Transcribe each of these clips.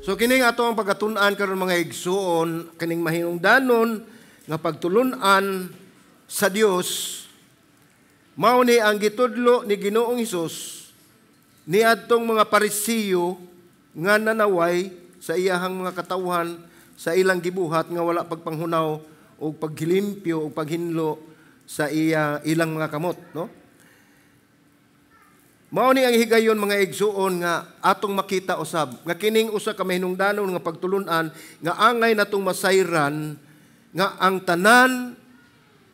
So kining ato ang pagatun-an karon mga igsuon, kining mahinungdanon nga pagtulun-an sa Dios, mao ni ang gitudlo ni Ginoong Hesus niadtong mga Parisiyo nga nanaway sa iyahang mga katawhan sa ilang gibuhat nga wala pagpanghunaw o paghilimpyo o paghinlo sa ilang mga kamot, no? Mao ni ang higayon mga igsuon nga atong makita usab nga kining usa ka mahinungdanon nga pagtulun-an nga angay natong masayran nga ang tanan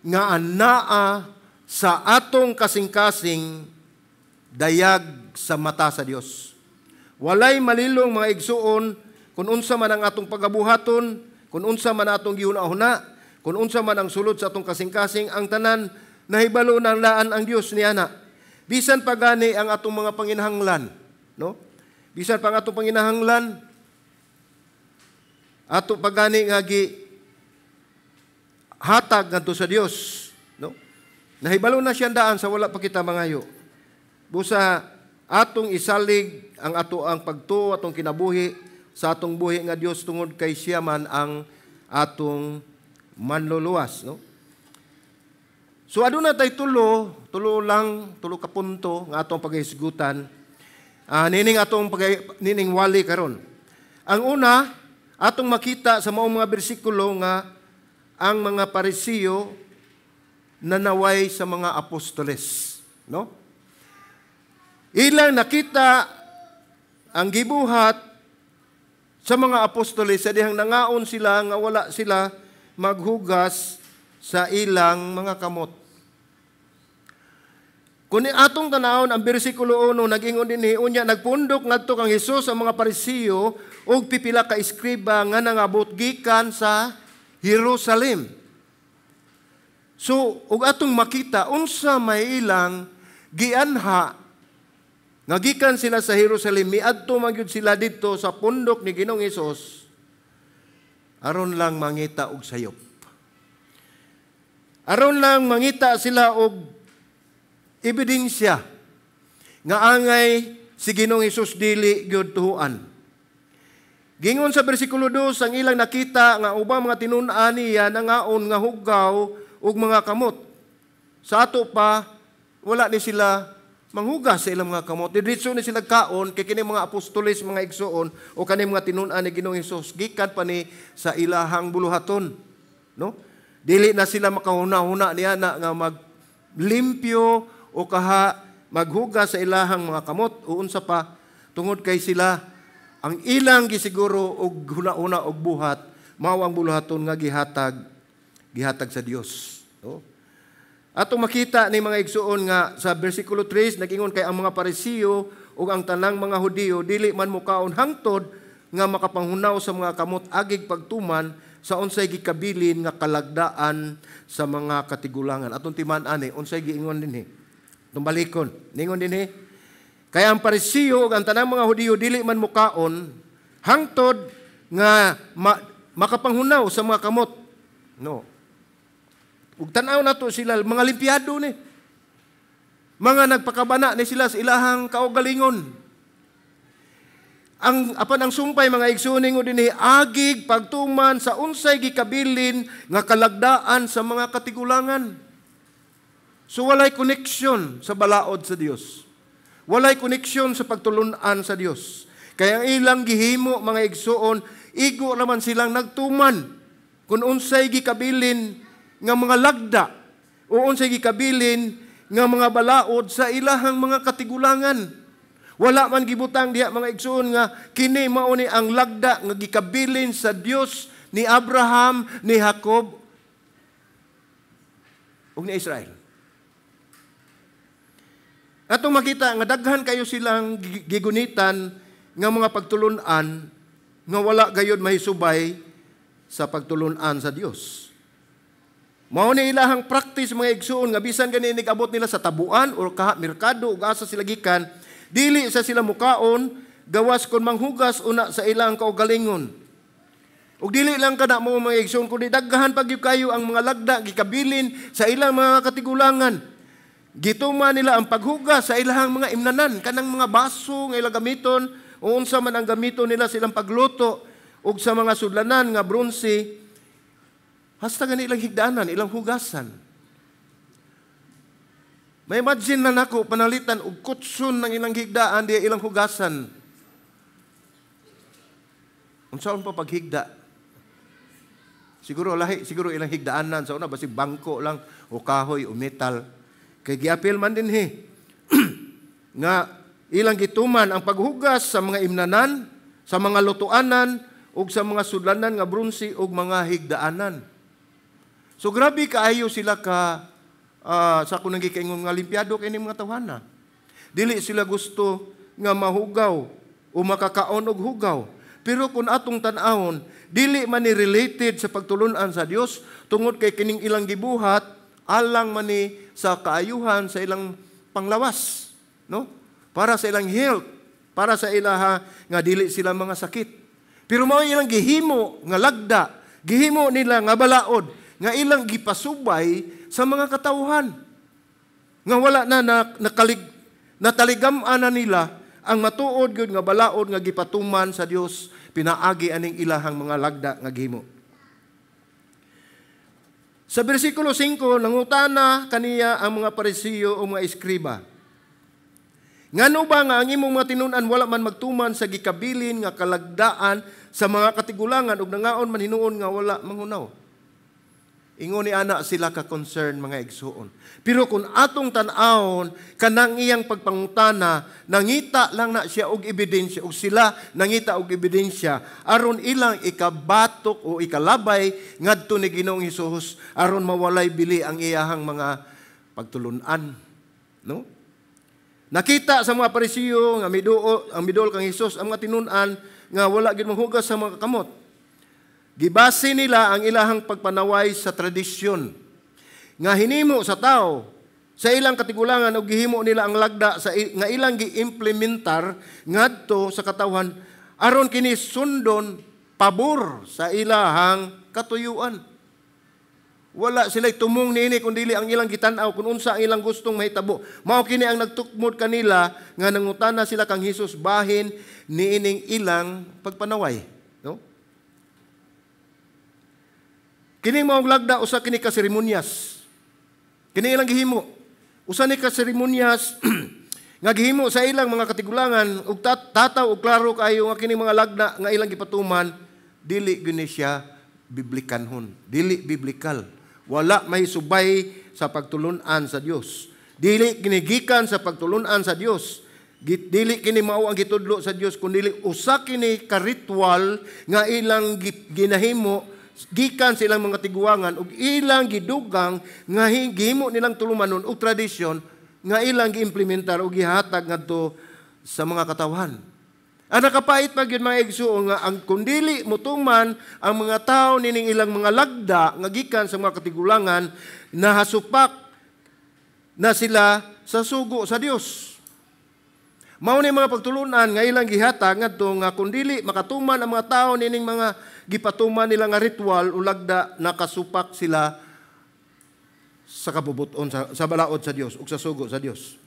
nga anaa sa atong kasing-kasing dayag sa mata sa Dios. Walay malilong mga igsuon kung unsa man ang atong pagabuhaton, kung unsa man atong gihuna-huna, kung unsa man ang sulod sa atong kasing-kasing, ang tanan nahibalo ng laan ang Dios niana. Bisan pa gani ang atong mga panginahanglan, no? Bisan pa ang atong panginahanglan, ato pa gani nga hatag ngadto sa Dios, no? Nahibalo na siya daan sa wala pa kita mangayo. Busa atong isalig ang ato ang pagtuo, atong kinabuhi sa atong buhi nga Dios tungod kay siya man ang atong manluluwas, no? So aduna tay tulo ka punto nga atong paghisgutan. Nining wali karon. Ang una, atong makita sa maong mga bersikulo nga ang mga Parisiyo nanaway sa mga apostoles, no? Ilang nakita ang gibuhat sa mga apostoles sa dihang nangaon sila nga wala sila maghugas sa ilang mga kamot. Kung atong tanawon ang bersikulo 1, nag-ingon dinhi unya nagpundok ngadto kang Hesus ang mga Parisiyo ug pipila ka eskriba nga nangabot gikan sa Jerusalem. So ug atong makita unsa may ilang gianha nga gikan sila sa Jerusalem, miadto man gyud sila didto sa pundok ni Ginoong Hesus aron lang mangita og sayop. Aron lang mangita sila og ebidensya nga angay si Ginoong Hesus dili gyud tuhuan. Gingon sa bersikulo 2 ang ilang nakita nga ubang mga tinun-an niya nangaon nga huggaw ug mga kamot. Sa ato pa wala ni sila manghugas sa ilang mga kamot. Diretso ni sila kaon kay kini mga apostoles, mga igsoon o kani mga tinun-an ni Ginoong Hesus gikan pa ni sa ilahang buluhaton, no? Dili na sila makahuna-huna niya na nga maglimpyo o kaha maghugas sa ilahang mga kamot o unsa pa tungod kay sila ang ilang gisiguro og huna-huna og buhat mao ang buluhaton nga gihatag sa Dios, no? Atong makita ni mga igsuon nga sa bersikulo 3 nag-ingon kay ang mga Parisiyo ug ang tanang mga Hudiyo dili man mukaon hangtod nga makapanghunaw sa mga kamot agig pagtuman sa unsay gikabilin nga kalagdaan sa mga katigulangan. Atong timan ani unsay giingon dinhi. Tumbalikon, ningon dinhi. Kaya ang Parisiyo ug ang tanang mga Hudiyo dili man mukaon hangtod nga makapanghunaw sa mga kamot. No. Ug tan-aw nato sila mga limpyado ni. Mga nagpakabana ni sila sa ilahang kaugalingon. Ang sumpay mga igsuning dinhi agig pagtuman sa unsay gikabilin nga kalagdaan sa mga katigulangan. So walay koneksyon sa balaod sa Dios. Walay koneksyon sa pagtulun-an sa Dios. Kaya ang ilang gihimo mga igsuon, igo naman silang nagtuman kung unsay gikabilin nga mga lagda o unsay gikabilin nga mga balaod sa ilahang mga katigulangan. Wala man gibutang diha mga igsuon nga kini mao ni ang lagda nga gikabilin sa Dios ni Abraham, ni Jacob ug ni Israel. Atong makita nga daghan kayo silang gigunitan nga mga pagtulun-an nga wala gayud mahisubay sa pagtulun-an sa Dios. Mao ni ilahang practice mga igsuon nga bisan gani nigabot nila sa tabuan o kaha merkado ug asa sila gikan, dili sa sila mukaon gawas kon manghugas una sa ilang kaugalingon. Ug dili lang kada mo mga igsoon kundi daghan pag kayo ang mga lagda gikabilin sa ilang mga katigulangan. Gituman nila ang paghugas sa ilang mga imnanan kanang mga baso nga ila gamiton o unsa man ang gamito nila silang pagluto ug sa mga sudlanan nga bronze, hasta gani ilang higdaanan, ilang hugasan. May imagine na nako panalitan og kutson ng ilang higdaan diya ilang hugasan. Unsaon pa paghigda? Siguro lahi, siguro ilang higdaanan sa una basi bangko lang o kahoy o metal. Kay giapil man din nga ilang gituman ang paghugas sa mga imnanan, sa mga lutuanan ug sa mga sudlanan nga bronze ug mga higdaanan. So grabe kaayo sila ka sa kunang gikaingon nga limpyado kini mga tawhana. Dili sila gusto nga mahugaw o makakaon og hugaw. Pero kung atong tan-awon, dili man ni related sa pagtulunan sa Dios tungod kay kining ilang gibuhat alang man ni sa kaayuhan sa ilang panglawas, no? Para sa ilang health, para sa ilaha nga dili sila mga sakit. Pero mao ilang gihimo nga lagda, gihimo nila nga balaod, nga ilang gipasubay sa mga katawhan. Nga wala na nataligam-an na nila ang matuod gyud nga balaod nga gipatuman sa Dios pinaagi aning ilahang mga lagda nga gihimo. Sa bersikulo 5 nangutana kaniya ang mga Parisiyo o mga eskriba. Ngano ba nga ang imong mga tinun-an wala man magtuman sa gikabilin nga kalagdaan sa mga katigulangan ug nangaon man hinuon nga wala manghunaw? Ingon ni ana sila ka concern mga igsuon. Pero kung atong tan-awon kanang iyang pagpangutana, nangita lang na siya og ebidensya ug sila nangita og ebidensya aron ilang ikabatok o ikalabay ngadto ni Ginoong Hesus aron mawalay bili ang iyahang mga pagtulunan, no? Nakita sa mga Parisiyo nga ang midol kang Hesus ang mga tinun-an nga wala gid mahugas sa mga kamot. Gibase nila ang ilahang pagpanaway sa tradisyon nga hinimo sa tao sa ilang katigulangan ug gihimo nila ang lagda nga ilang giimplementar ngadto sa katawhan aron kini sundon pabor sa ilahang katuyuan. Wala sila tumong niini kundi ang ilang gitan-aw kung unsa ang ilang gustong mahitabo. Mao kini ang nagtukmod kanila nga nangutana sila kang Hesus bahin niining ilang pagpanaway, no? Kini maong lagda usa kini ka seremonyas. Kini ilang gihimo. Usa ni ka seremonyas nga gihimo sa ilang mga katigulangan ug tataw og klaro kayo nga kini mga lagda nga ilang gipatuman dili gyud siya biblikanhon. Dili biblikal. Wala may subay sa pagtulunan sa Dios. Dili ginigikan sa pagtulunan sa Dios. Dili kini mao ang gitudlo sa Dios kundi usa kini ka ritual nga ilang ginahimo gikan silang mga tiguangan ug ilang gidugang nga gihimo nilang tulumanon ug tradisyon nga ilang giimplementar ug gihatag ngadto sa mga katawhan. Ang nakapait pa gyud mga igsuon nga ang kundili motuman ang mga tawo nining ilang mga lagda nga gikan sa mga katigulangan nahasupak na sila sa sugo sa Dios. Mao ni mga pagtulunan nga ilang gihatag ngadto nga kundili makatuman ang mga tawo nining mga gipatuman nila nga ritual o lagda nakasupak sila sa kabubuton sa balaod sa Dios ug sa sugo sa Dios.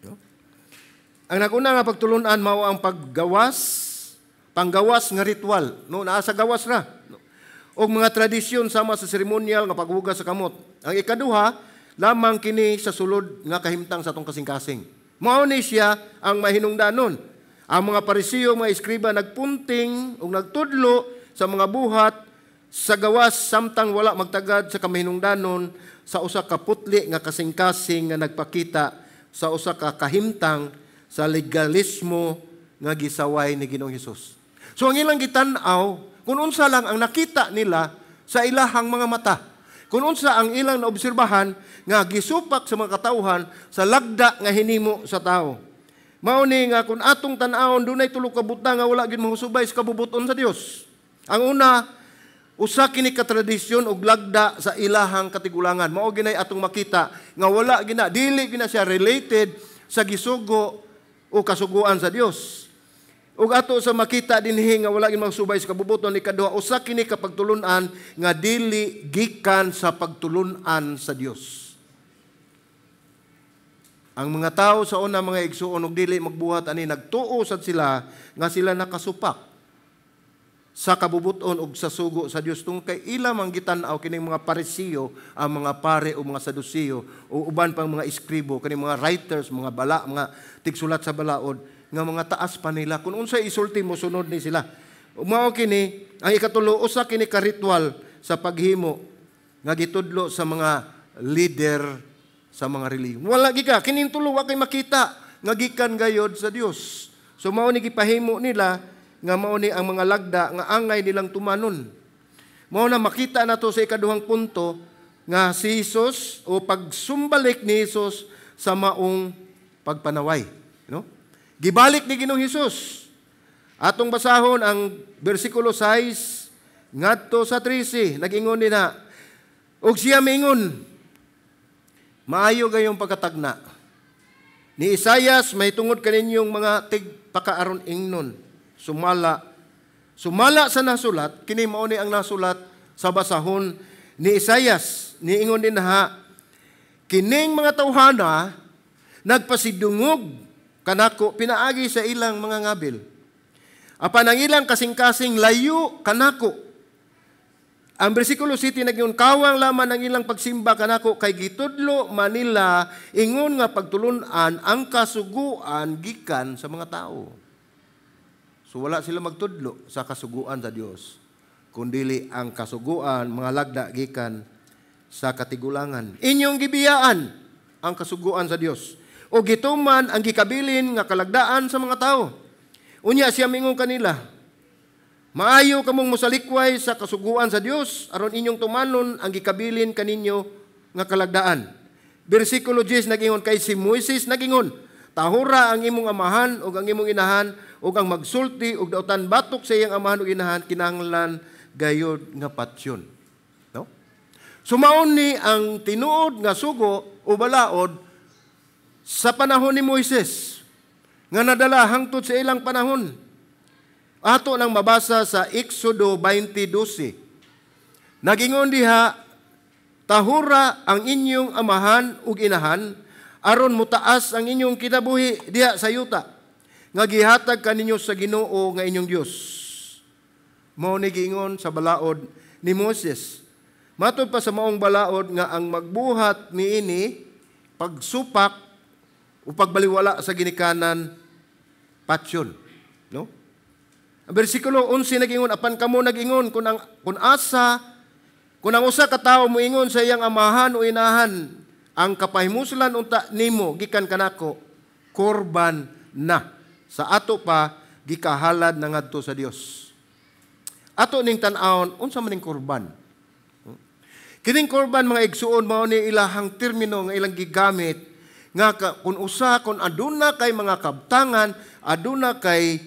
No? Ang naguna nga pagtulunan mao ang panggawas nga ritual, no, naa sa gawas ra. No? Og mga tradisyon sama sa seremonyal nga paghugas sa kamot. Ang ikaduha lamang kini sa sulod nga kahimtang sa atong kasing-kasing. Mao ni siya ang mahinungdanon. Ang mga Parisiyo, mga eskriba nagpunting ug nagtudlo sa mga buhat sa gawas samtang wala magtagad sa kamahinungdanon sa usa ka putli nga kasing-kasing nga nagpakita sa usa ka kahimtang sa legalismo nga gisaway ni Ginoong Hesus. So ang ilang gitan-aw kung unsa lang ang nakita nila sa ilahang mga mata. Kung unsa ang ilang naobserbahan nga gisupak sa mga katawhan sa lagda nga hinimo sa tao. Mao ni nga kung atong tan-awon dunay tulo ka butang nga wala gyud mahusubay sa kabubuton sa Dios. Ang una, usa kini ka tradisyon og lagda sa ilahang katigulangan. Mao ginay atong makita nga wala gina dili gina siya related sa gisugo o kasuguan sa Dios. Ug ato sa makita dinhi nga wala gyud magsubay sa kabubuton ni kaduha usa kini ka pagtulunan nga dili gikan sa pagtulunan sa Dios. Ang mga tao sa una mga igsuon ug dili magbuhat ani nagtuo sad sila nga sila nakasupak sa kabubuton ug sa sugo sa Dios tungod kay ila man gitan-aw kining mga Parisiyo, ang mga pare o mga Sadusiyo o uban pang mga iskribo kining mga writers, mga bala, mga tigsulat sa balaod nga mga taas pa nila kung unsay isulti mo sunod ni sila. Mao kini ang ikatulo usa kini ka ritual sa paghimo nga gitudlo sa mga leader sa mga relihiyon. Wala gika kining tulo wa kay makita nga gikan gayod sa Dios. So mao ni gipahimo nila nga mao ni ang mga lagda nga angay nilang tumanon. Mao na makita nato sa ikaduhang punto nga si Jesus o pagsumbalik ni Jesus sa maong pagpanaway, no? Gibalik ni Ginoong Hesus. Atong basahon ang bersikulo 6 ngadto sa 13, nag-ingon nina, ug siya miingon, maayo gayong pagkatagna. Ni Isaias may tungod kaninyong mga tigpakaaron ingnon. Sumala sa nasulat, kini mao ni ang nasulat sa basahon ni Isaias. Niingon din ha, kining mga tawhana nagpasidungog kanako pinaagi sa ilang mga ngabil. Apan ang ilang kasing-kasing layo kanako. Ang bersikulo 7 naging kawang laman ang ilang pagsimba kanako kay gitudlo Manila ingon nga pagtulunan ang kasuguan gikan sa mga tao. So wala sila magtudlo sa kasuguan sa Dios, kundili ang kasuguan mga lagda gikan sa katigulangan. Inyong gibiyaan ang kasuguan sa Dios o gituman ang gikabilin nga kalagdaan sa mga tao. Unya siya mingon kanila, maayo kamong musalikway sa kasuguan sa Dios aron inyong tumanon ang gikabilin kaninyo nga kalagdaan. Bersikulo 10 nagingon kay si Moises nagingon, tahura ang imong amahan ug ang imong inahan ug ang magsulti ug dautan batok sa iyang amahan ug inahan kinahanglan gayod nga patsyon. No? Sumaon ni ang tinuod nga sugo o balaod sa panahon ni Moises nga nadala hangtod sa ilang panahon. Ato nang mabasa sa Exodo 20:12. Nagingon diha, tahura ang inyong amahan ug inahan aron mutaas ang inyong kinabuhi diha sa yuta nga gihatag kaninyo sa Ginoo nga inyong Dios. Mao ni giingon sa balaod ni Moses. Matod pa sa maong balaod nga ang magbuhat niini pagsupak o pagbaliwala sa ginikanan patsyon, no? Ang bersikulo 11 nagingon, apan kamo nagingon kun ang usa ka tawo moingon sa iyang amahan o inahan, ang kapahimuslan unta nimo gikan kanako korban na. Sa ato pa gikahalad na ngadto sa Dios. Ato ning tan-awon unsa man ning korban? Kining korban mga igsuon mao ni ilahang termino nga ilang gigamit nga kun aduna kay mga kabtangan, aduna kay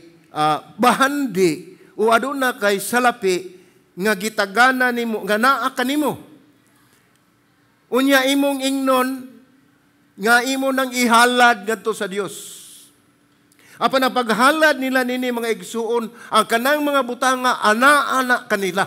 bahandi o aduna kay salapi nga gitagana nimo nga naa kanimo. Unya imong ingnon nga imo nang ihalad ngadto sa Dios. Apan ang paghalad nila nini mga igsuon, ang kanang mga butanga ana-ana kanila.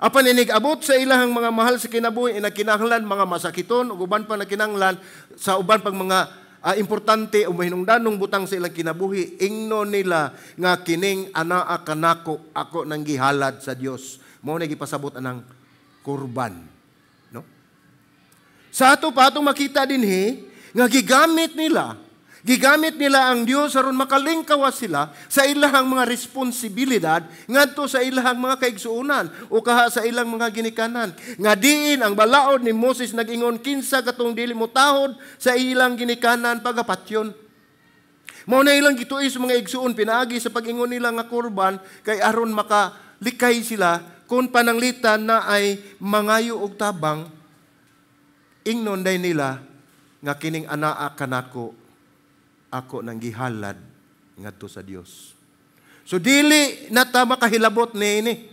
Apan inigabot sa ilahang mga mahal sa kinabuhi, inakinahanglan mga masakiton, ug uban pa nakinahanglan sa uban pang mga importante o mahinungdanong butang sa ilang kinabuhi, ingno nila nga kining anaa kanako ako nang gihalad sa Dios. Mao na gipasabot anang kurban. No? Sa ato pa atong makita dinhi nga gigamit nila ang Dios aron makalingkawas sila sa ilahang mga responsibilidad ngadto sa ilahang mga kaigsuonan o kaha sa ilang mga ginikanan. Nga diin ang balaod ni Moses nag-ingon kinsa katong dili mo tahod sa ilang ginikanan pagapatyon. Mao na ilang gituis sa mga igsuon pinaagi sa pag-ingon nila nga kurban kay aron makalikay sila kung pananglitan na ay mangayo og tabang ingnon day nila nga kining anaa kanako ako nang gihalad ngadto sa Dios. So dili nata makahilabot niini.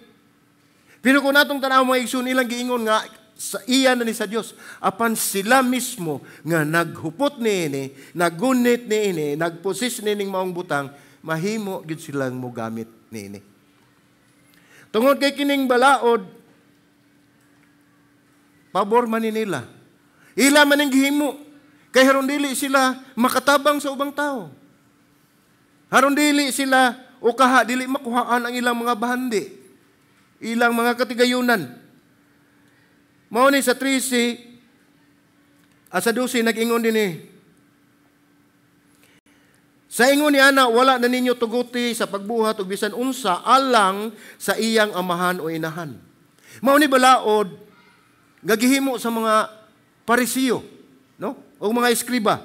Pero kung natong tanaw mga igsoon ilang giingon nga sa iya na ni sa Dios, apan sila mismo nga naghupot niini, nagunit niini, nagposis nining maong butang, mahimo gid silang mogamit niini. Tungod kay kining balaod, pabor man nila. Ila man ang gihimo. Kay haron dili sila makatabang sa ubang tao. Haron dili sila o kaha dili makuhaan ang ilang mga bahandi, ilang mga katigayunan. Mao ni sa 13 at sa 12 nag-ingon din sa ingon ni ana, wala na ninyo tuguti sa pagbuhat o bisan unsa alang sa iyang amahan o inahan. Mao ni balaod nga gihimo sa mga Parisiyo, no? O mga eskriba.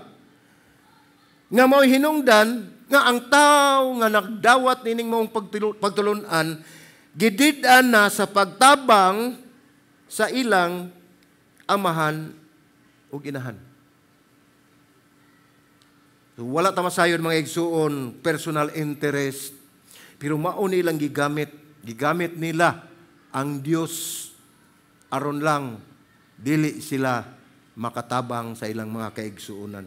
Nga mao hinungdan nga ang tao nga nagdawat nining maong pagtulunan gidid-an na sa pagtabang sa ilang amahan o inahan. So, wala tamasayon mga igsuon, personal interest, pero mao nilang gigamit nila ang Dios aron lang dili sila makatabang sa ilang mga kaigsuonan.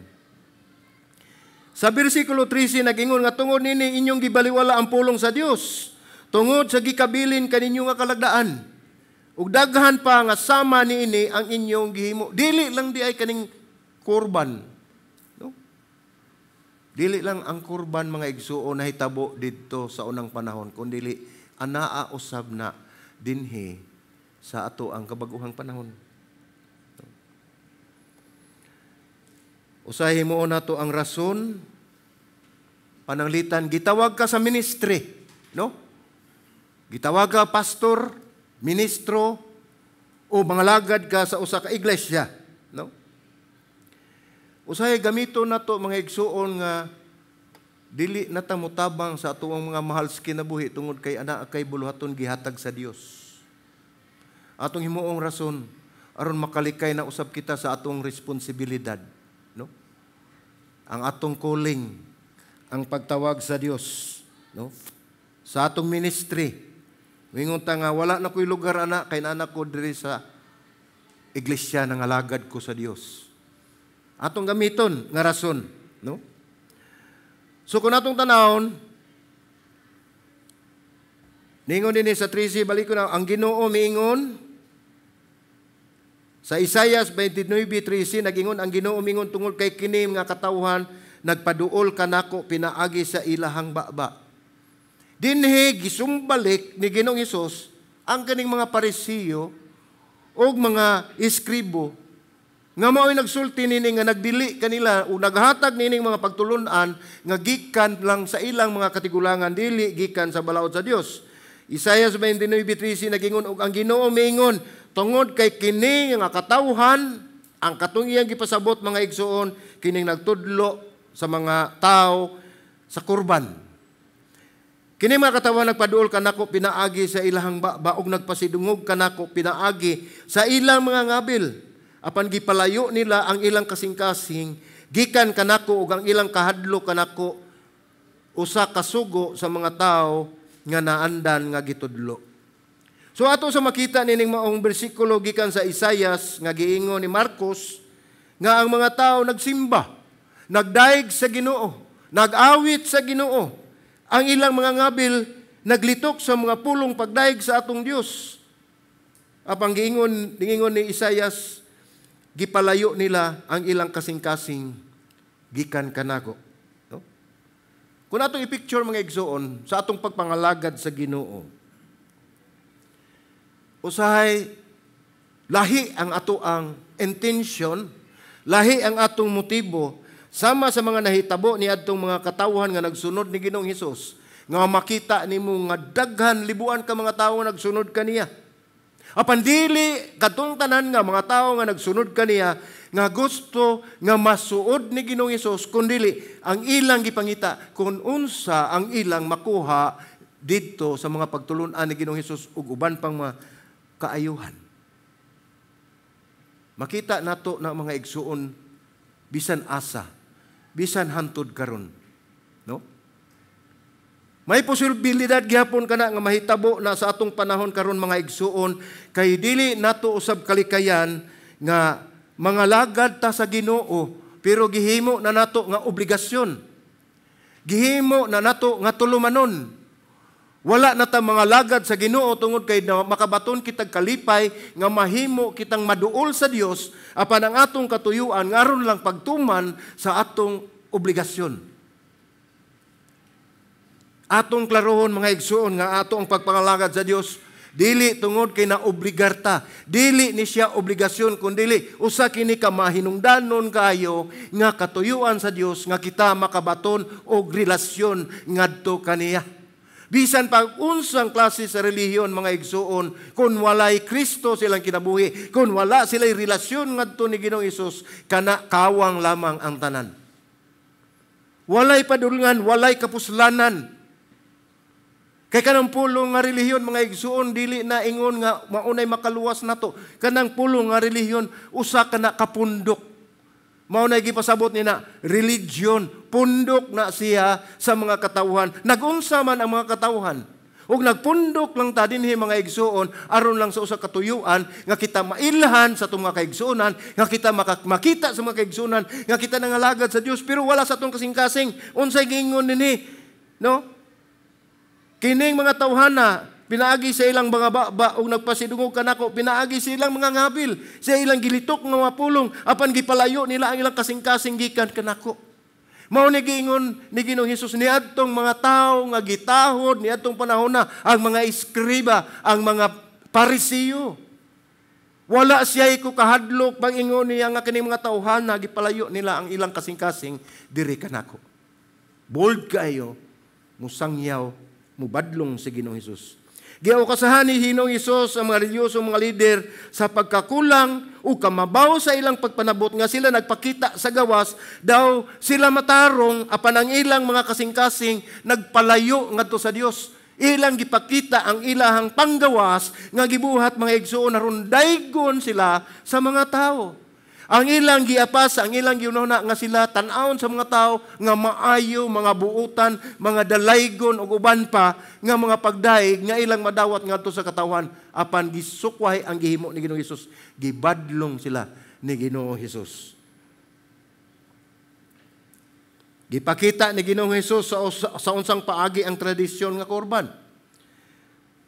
Sa bersikulo 13 nag-ingon nga tungod nini inyong gibaliwala ang pulong sa Dios, tungod sa gikabilin kaninyo nga kalagdaan. Ug daghan pa nga sama niini ang inyong gihimo. Dili lang di ay kaning kurban. Dili lang ang kurban mga igsuon na hitabo dito sa unang panahon, kundi anaa usab na dinhi sa ato ang kabaguhang panahon. Usahay mo na to ang rason, pananglitan, gitawag ka sa ministry, no? Gitawag ka pastor, ministro, o mga lagad ka sa usa ka iglesia, no? Usahay gamito na to mga igsuon nga dili na ta motabang sa atuang mga mahal sa kinabuhi tungod kay ana kay buluhaton gihatag sa Dios. Atong himuong rason aron makalikay na usab kita sa atong responsibilidad, no? Ang atong calling, ang pagtawag sa Dios, no? Sa atong ministry. Mingon ta nga wala na ko'y lugar ana kay anak ko diri sa iglesia nga alagad ko sa Dios. Atong gamiton nga rason, no? So kung atong tanawon, ningon din sa 13, balik ko na, ang Ginoo miingon, sa Isaias 29:13, nag-ingon, ang Ginoo miingon tungod kay kini nga katawhan, nagpaduol kanako pinaagi sa ilahang baba. Dinhi gisumbalik ni Ginoong Hesus ang kaning mga Parisiyo o mga iskribo nga mao'y nagsulti nini nga nagdili kanila o naghatag nining mga pagtulunan nga gikan lang sa ilang mga katigulangan, dili gikan sa balaod sa Dios. Isaiah 29:13 nagingon og ang Ginoo miingon tungod kay kini nga katawhan ang katong iyang gipasabot mga igsuon kining nagtudlo sa mga tao sa kurban. Kini mga katawhan nagpaduol kanako pinaagi sa ilahang baba ug nagpasidungog kanako pinaagi sa ilang mga ngabil. Apan gipalayo nila ang ilang kasing-kasing, gikan kanako ug ang ilang kahadlo kanako, usa ka sugo sa mga tao nga naandan nga gitudlo. So ato sa makita nining maong bersikulo gikan sa Isaias nga giingon ni Marcos nga ang mga tao nagsimba, nagdaig sa Ginoo, nag-awit sa Ginoo. Ang ilang mga ngabil naglitok sa mga pulong pagdaig sa atong Dios. Apang giingon ni Isaias, gipalayo nila ang ilang kasing-kasing gikan kanako. No? Kung atong i-picture mga igsoon sa atong pagpangalagad sa Ginoo, usahay lahi ang ato ang intention, lahi ang atong motibo sama sa mga nahitabo ni adtong mga katawhan nga nagsunod ni Ginoong Hesus, nga makita nimo nga daghan libuan ka mga tawo nagsunod kaniya. Apan dili katong tanan nga mga tao nga nagsunod kaniya nga gusto nga masuod ni Ginoong Hesus, kundi ang ilang gipangita kung unsa ang ilang makuha didto sa mga pagtulunan ni Ginoong Hesus ug uban pang mga kaayuhan. Makita nato na mga igsuon bisan asa, bisan hantud karon, no? May posibilidad gihapon kana nga mahitabo na sa atong panahon karon mga igsuon kay dili nato usab kalikayan nga mga lagad ta sa Ginoo, pero gihimo na nato nga obligasyon. Gihimo na nato nga tulumanon. Wala na ta mga lagad sa Ginoo tungod kay makabaton kitag kalipay nga mahimo kitang maduol sa Dios apan ang atong katuyuan ngaron lang pagtuman sa atong obligasyon. Atong klarohon mga igsoon nga ato ang pagpangalagad sa Dios dili tungod kay naobligar ta. Dili ni siya obligasyon kundi usa kini ka mahinungdanon kayo nga katuyuan sa Dios nga kita makabaton og relasyon ngadto kaniya. Bisan pag unsang klase sa relihiyon mga igsoon, kung walay Kristo silang kinabuhi, kung wala sila'y relasyon ngadto ni Ginoong Hesus, kana kawang lamang ang tanan. Walay padulngan, walay kapuslanan. Kay kanang pulong nga relihiyon mga igsoon, dili na ingon nga maunay makaluwas nato. Kanang pulong nga relihiyon, usa ka na kapundok. Maunay gipasabot ni na religion, pundok na siya sa mga katawhan. Nagunsa man ang mga katawhan. Ug nagpundok lang ta dinhi mga igsoon aron lang sa usa ka tuyuan nga kita mailhan sa atong mga kaigsuonan, nga kita makita sa mga kaigsuonan, nga kita nangalagad sa Dios pero wala sa atong kasing-kasing. Unsay giingon dinhi? No? Kining mga tawhana pinaagi sa ilang mga baba o nagpasidungog kanako, pinaagi silang mga ngabil, sa ilang gilitok nga mapulong, apan gipalayo nila ang ilang kasing-kasing gikan kanako. Mao ni giingon ni Ginoong Hesus niadtong mga tawo nga gitahod niadtong panahon na ang mga iskriba, ang mga parisiyo. Wala siya ko kahadlok pag ingon niya nga kining mga tawhana gipalayo nila ang ilang kasing-kasing diri kanako. Bold kayo, musangyaw, mubadlong si Ginoong Hesus. Giaukasahan ni Ginoong Hesus ang mga reliyosong mga lider sa pagkakulang o kamabaw sa ilang pagpanabot nga sila nagpakita sa gawas daw sila matarong apan ang ilang mga kasing-kasing nagpalayo ngadto sa Dios. Ilang gipakita ang ilahang panggawas nga gibuhat mga igsoon aron daygon sila sa mga tao. Ang ilang giapas, ang ilang giunona nga sila tan-awon sa mga tao nga maayo, mga buutan, mga dalaygon ug uban pa nga mga pagdaig nga ilang madawat ngadto sa katawan apan gisukway ang gihimo ni Ginoong Hesus, gibadlong sila ni Ginoong Hesus. Gipakita ni Ginoong Hesus sa unsang paagi ang tradisyon nga korban.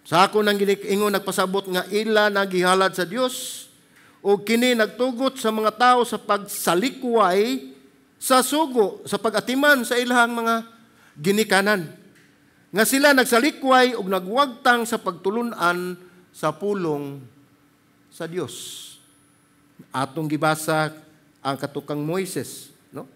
Sa ako nang giningon nagpasabot nga ila nagihalad sa Dios o kini nagtugot sa mga tao sa pagsalikway sa sugo, sa pag-atiman sa ilahang mga ginikanan. Nga sila nagsalikway o nagwagtang sa pagtulunan sa pulong sa Dios. Atong gibasa ang katukang Moises. No?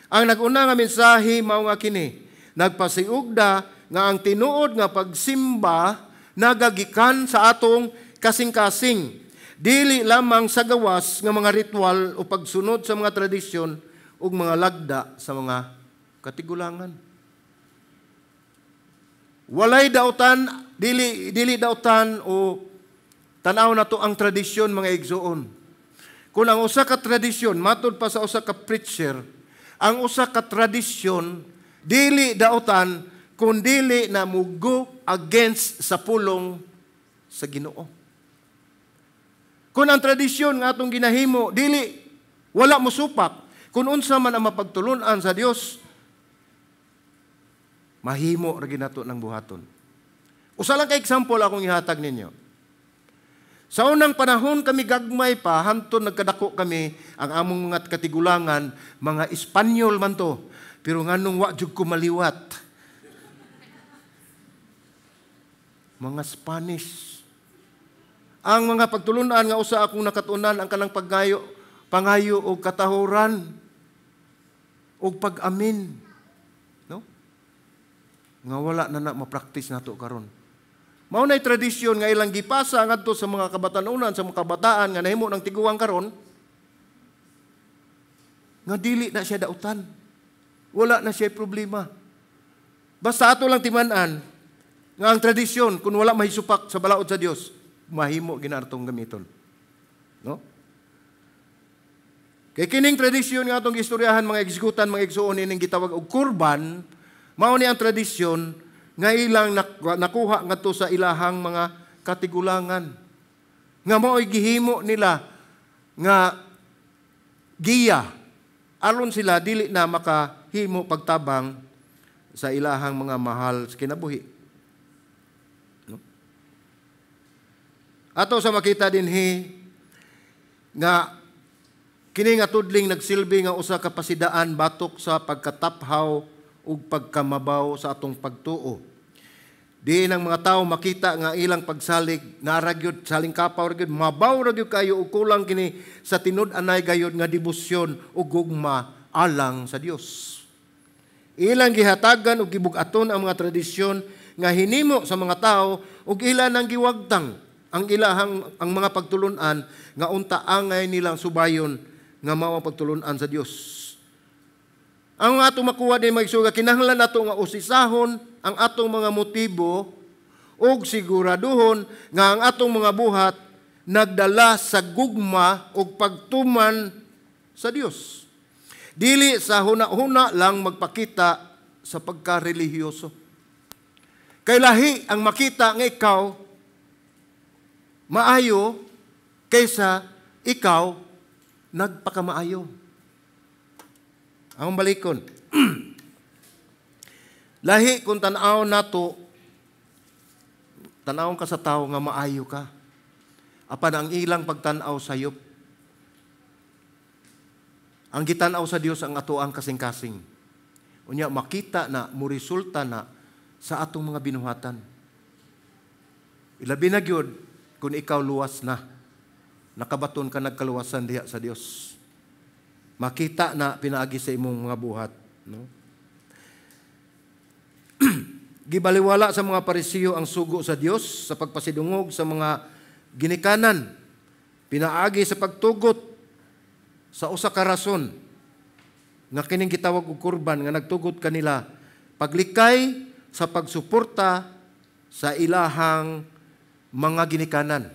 Ang nag-una nga mensahe mao nga kini, nagpasiugda nga ang tinuod nga pagsimba nagagikan sa atong kasing-kasing. Dili lamang sa gawas ng mga ritual o pagsunod sa mga tradisyon o mga lagda sa mga katigulangan. Walay dautan, dili dautan o tanaw na to ang tradisyon mga igsoon. Kung ang usa ka tradisyon, matod pa sa usa ka preacher, ang usa ka tradisyon, dili dautan kung dili na mugo against sa pulong sa Ginoo. Kung ang tradisyon nga atong ginahimo, dili, wala mo supak. Kung unsa man ang mapagtulunan sa Dios, mahimo ra ginato ng buhaton. Usa lang ka example akong ihatag ninyo. Sa unang panahon kami gagmay pa, hantod nagkadako kami, ang among mga katigulangan, mga Espanyol man to, pero nganong wa jud ko maliwat. Mga Spanish. Ang mga pagtulunan nga usa akong nakatunan ang kanang pangayo o katahuran o pag-amin. No? Nga wala na ma-practice nato karon. Mao nay tradisyon nga ilang gipasa ngadto sa mga kabatanunan, sa mga kabataan nga nahimo ng tiguang karon nga dili na siya dautan. Wala na siya problema. Basta ato lang timan-an nga ang tradisyon kung wala mahisupak sa balaod sa Dios, mahimo ginartong gamiton. No? Kay kining tradisyon nga atong istoryahan mga eksekutan, mga igsoon ining gitawag og kurban, mao ni ang tradisyon nga ilang nakuha ngadto sa ilahang mga katigulangan. Nga mao'y gihimo nila nga giya aron sila dili na makahimo pagtabang sa ilahang mga mahal sa kinabuhi. Ato sa makita dinhi nga kini nga tudling nagsilbi nga usa ka pasidaan batok sa pagkataphaw ug pagkamabaw sa atong pagtuo. Di nang mga tao makita nga ilang pagsalig naragyod saling kapaw ragyod mabaw ragyod kayo ug kulang kini sa tinud-anay gayud nga debosyon ug gugma alang sa Dios. Ilang gihatagan ug gibug-aton ang mga tradisyon nga hinimo sa mga tao ug ilan ang giwagtang ang ilahang ang mga pagtulun-an nga unta angay nilang subayon nga mao ang pagtulun-an sa Dios. Ang atong makuha din magsuga, kinahanglan nato nga usisahon ang atong mga motibo ug siguraduhon nga ang atong mga buhat nagdala sa gugma ug pagtuman sa Dios. Dili sa huna-huna lang magpakita sa pagka-relihiyoso. Kay lahi ang makita nga ikaw maayo kaysa ikaw nagpakamaayo. Ang balikon. Lahi kung tanaw nato, tanawon ka sa tao nga maayo ka. Apan ang ilang pagtanaw sayop. Ang gitanaw sa Dios ang ato ang kasing-kasing. Unya makita na muresulta na sa atong mga binuhatan. Ilabi na gyud kung ikaw luwas na. Nakabaton ka nagkaluwasan diha sa Dios. Makita na pinaagi sa imong mga buhat, no? Gibaliwala sa mga Parisiyo ang sugo sa Dios sa pagpasidungog sa mga ginikanan. Pinaagi sa pagtugot sa usa ka rason nga kining gitawag og kurban nga nagtugot kanila paglikay sa pagsuporta sa ilahang mga ginikanan.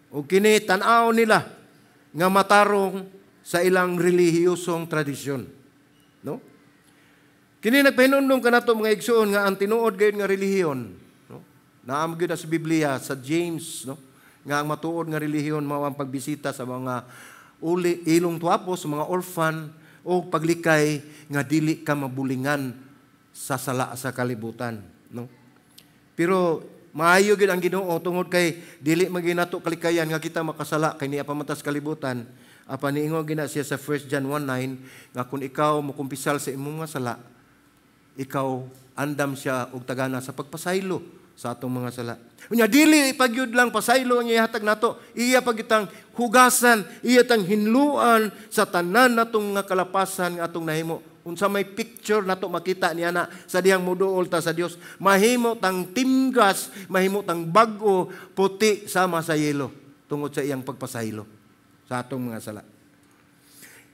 O kini tan-aw nila nga matarong sa ilang relihiyosong tradisyon. No? Kini nagpahinumdum kanato mga igsoon nga ang tinuod gayud nga relihiyon, no? Naam gyud sa Biblia sa James, no? Nga ang matuod nga relihiyon mao ang pagbisita sa mga ilong tuapos, sa mga orphan o paglikay nga dili ka mabulingan sa sala sa kalibutan, no? Pero maayo gyud ang Ginoo tungod kay dili maginato kalikayan nga kita makasala kay niya pamatas kalibutan. Apa niingon gina siya sa 1 John 1:9 nga kung ikaw mukumpisal sa imong mga sala, ikaw andam siya og tagana sa pagpasaylo sa atong mga sala. Unya dili pagyud lang pasaylo ang ihatag nato, iya pagitang hugasan, iya tang hinluan sa tanan natong nga kalapasan nga atong nahimo. Unsa may picture nato makita niya na sa dihang moduol ta sa Dios, mahimo tang timgas, mahimo tang bag-o puti sama sa yelo tungod sa iyang pagpasaylo sa atong mga sala.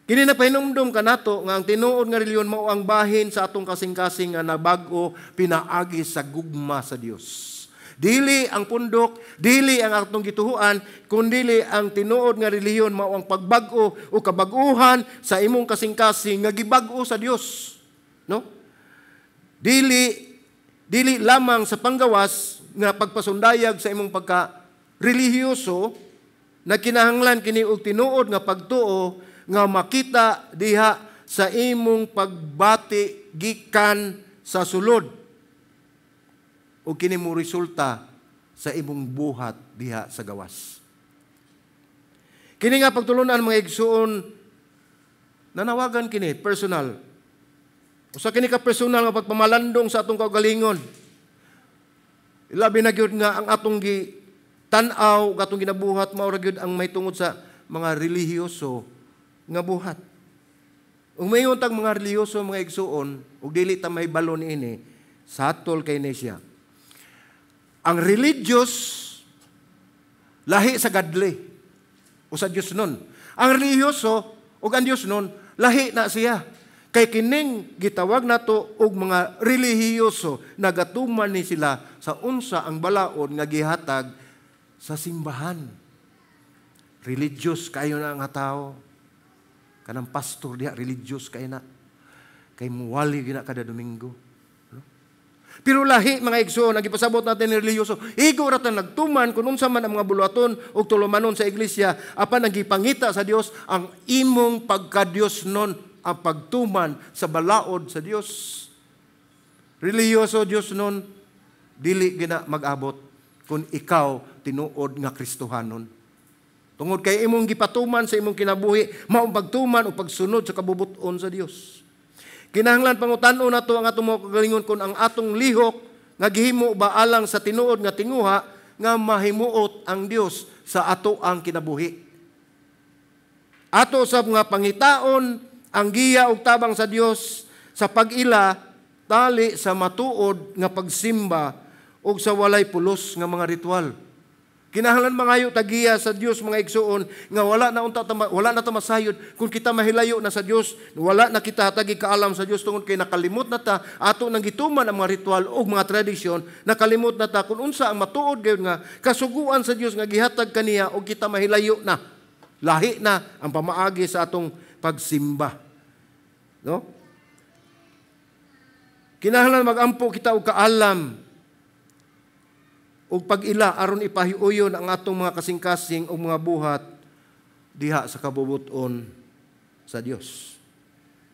Kini na pahinumdum ka nato nga ang tinuod nga reliyon mao ang bahin sa atong kasing-kasing nga nabag-o pinaagi sa gugma sa Dios. Dili ang pundok, dili ang atong gituhuan, kundi ang tinuod nga reliyon mao ang pagbag-o o kabag-uhan sa imong kasing-kasing nga gibag-o sa Dios. No? Dili lamang sa panggawas nga pagpasundayag sa imong pagka-relihiyoso na kinahanglan kini og tinuod nga pagtuo nga makita diha sa imong pagbati gikan sa sulod o kini mo resulta sa imong buhat diha sa gawas. Kini nga pagtulunan mga igsuon nanawagan kini personal. Usa kini ka personal nga pagpamalandong sa atong kaugalingon. Ilabi na gyud nga ang atong tan-aw katong ginabuhat mao ra gyud ang may tungod sa mga relihiyoso nga buhat. Ug mayon tag mga relihiyoso mga igsuon ug dili ta mahibalo niini satol kay siya. Ang religious lahi sa godly o sa Dios nun. Ang relihiyoso ug ang Dios nun lahi na siya. Kay kining gitawag nato og mga relihiyoso nagatuman ni sila sa unsa ang balaod nga gihatag sa simbahan. Religious kayo na nga tao. Kanang pastor diha, religious kayo na. Kay muwali gina kada Domingo. No? Pero lahi mga igsoon, nagipasabot natin ng religiyoso, igo ratan nagtuman kung unsa man ang mga buluaton o tulumanon sa iglesia, apan nagipangita sa Dios ang imong pagka-Dios nun, ang pagtuman sa balaod sa Dios. Religiyoso Dios nun, dili gina mag-abot kung ikaw tinuod nga Kristohanon. Tungod kay imong gipatuman sa imong kinabuhi, maong pagtuman o pagsunod sa kabubuton sa Dios. Kinahanglan pangutan-o nato ang atong mga kagalingon kung ang atong lihok nga gihimo ba alang sa tinuod nga tinguha nga mahimuot ang Dios sa ato ang kinabuhi. Ato sa mga pangitaon ang giya ug tabang sa Dios sa pag-ila tali sa matuod nga pagsimba ug sa walay pulos nga mga ritual. Kinahanglan mangayo tagiya sa Dios mga igsuon nga wala na ta masayod kung kita mahilayo na sa Dios, wala na kita tagi kaalam sa Dios tungod kay nakalimot na ta ato nang gituman ang mga ritual ug mga tradisyon, nakalimot na ta kung unsa ang matuod gayud nga kasuguan sa Dios nga gihatag kaniya ug kita mahilayo na. Lahi na ang pamaagi sa atong pagsimba. No? Kinahanglan magampo kita og kaalam ug pag-ila aron ipahiuyon ang atong mga kasing-kasing o mga buhat diha sa kabubuton sa Dios.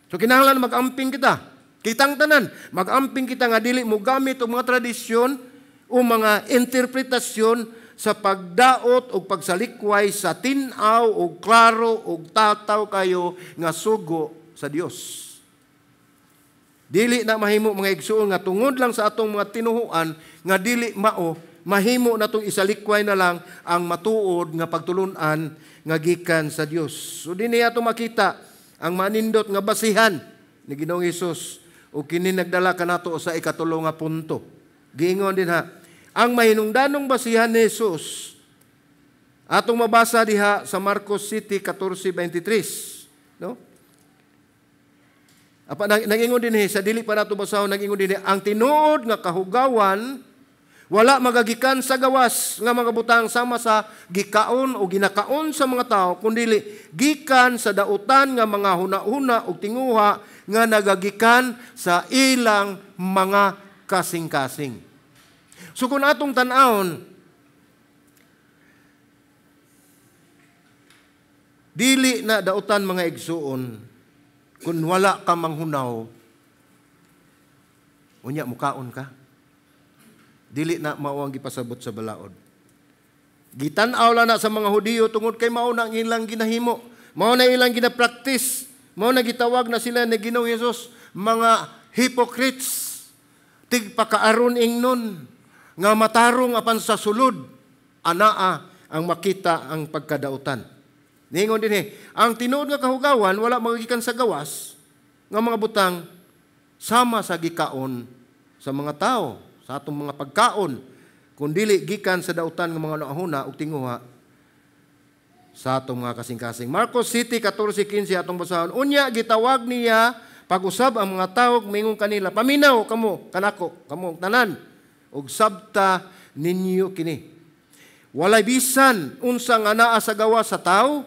So kinahanglan mag-amping kita. Kitang tanan, mag-amping kita nga dili mo gamit og mga tradisyon o mga interpretasyon sa pagdaot o pagsalikway sa tinaw o klaro o tataw kayo nga sugo sa Dios. Dili na mahimo mga igsuon nga tungod lang sa atong mga tinuhuan nga dili mao, mahimo natong isalikway na lang ang matuod nga pagtulunan nga gikan sa Dios. So dinhi ato makita ang manindot nga basihan ni Ginoong Hesus o kini nagdala kanato sa ikatulo nga punto. Giingon din ha, ang mahinungdanong basihan ni Jesus atong mabasa diha sa Marcos 7:14-23, no? Apa nangingon din sa dili pa nato basahon, nangingon din ang tinuod nga kahugawan wala magagikan sa gawas nga mga butang sama sa gikaon o ginakaon sa mga tao kundi gikan sa dautan nga mga huna-huna o tinguha nga nagagikan sa ilang mga kasing-kasing. So kung atong tan-awon, dili na dautan mga igsuon, kung wala ka manghunaw, unya mukaon ka. Dili na mao ang gipasabot sa balaod. Gitan-aw lang na sa mga Hudiyo tungod kay mao na ang ilang ginahimo, mao na ilang ginapractice, mao na gitawag na sila ni Ginoong Hesus mga hypocrites, tigpakaaron ingnon, nga matarong apan sa sulod, anaa ang makita ang pagkadautan. Ningon din ang tinuod nga kahugawan, wala magikan sa gawas, nga mga butang, sama sa gikaon sa mga tao, sa atong mga pagkaon, kung dili gikan sa dautan ng mga naahuna o tinguha sa atong mga kasing-kasing. Marcos 7:14-15 atong basahon. Unya, gitawag niya, pag-usab ang mga tao, mingon kanila, paminaw kamo, kanako, kamo, tanan, og sabta ninyo kini. Walay bisan unsa nga naa sa gawa sa tao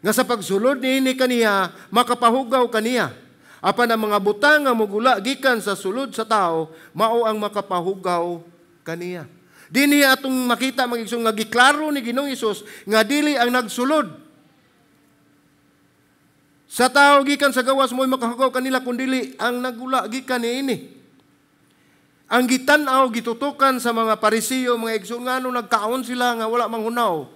nga sa pagsulod niini kaniya makapahugaw kaniya. Apan ang mga butang nga mugula gikan sa sulod sa tao mao ang makapahugaw kaniya. Dinhi atong makita magiging nga giklaro ni Ginoong Hesus nga dili ang nagsulod sa tao gikan sa gawas mo'y makahugaw kanila kundi ang nagula gikan niini. Ang gitan-aw, gitutukan sa mga Parisiyo, mga igsoon nga nagkaon sila nga wala manghunaw.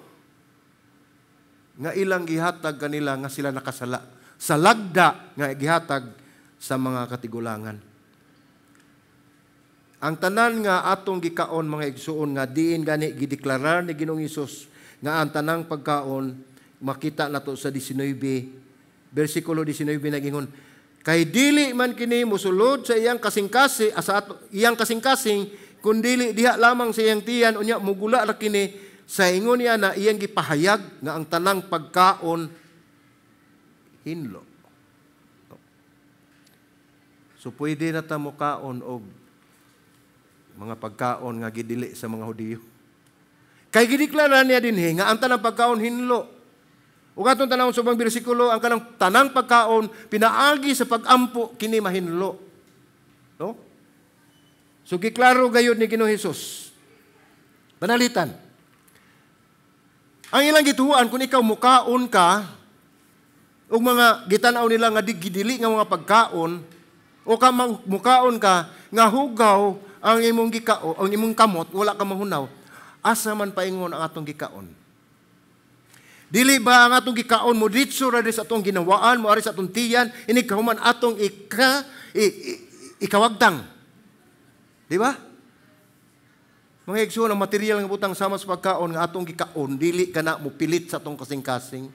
Nga ilang gihatag kanila nga sila nakasala. Sa lagda nga gihatag sa mga katigulangan. Ang tanan nga atong gikaon mga igsoon nga diin gani gideklarar ni Ginoong Hesus nga ang tanang pagkaon makita nato sa 19, versikulo 19 nagingon, kay dili man kini mosulod sa iyang kasing-kasing kundi diha lamang sa iyang tiyan unya mugula ra kini sa ingon niya na iyang gipahayag nga ang tanang pagkaon hinlo. So pwede na ta mokaon og mga pagkaon nga gidili sa mga Hudiyo. Kay gideklara niya dinhi nga ang tanang pagkaon hinlo. Ug atong tanawon sa ubang bersikulo ang kanang tanang pagkaon pinaagi sa pag-ampo kini mahinlo. No? So giklaro gayud ni Ginoong Hesus. Panalitan. Ang ilang gituhuan kung ikaw mukaon ka ug mga gitanaw nila nga gidili nga mga pagkaon o ka mukaon ka nga hugaw ang imong gikao, ang imong kamot wala ka mahunaw. asa man paingon ang atong gikaon. Dili ba ang atong gikaon mo ditso ra sa atong ginawaan mo ari sa atong tiyan ini kahuman atong ikawagtang. Di ba? Mga igsoon, ang material nga butang sama sa pagkaon nga atong gikaon dili kana mo pilit sa atong kasing-kasing.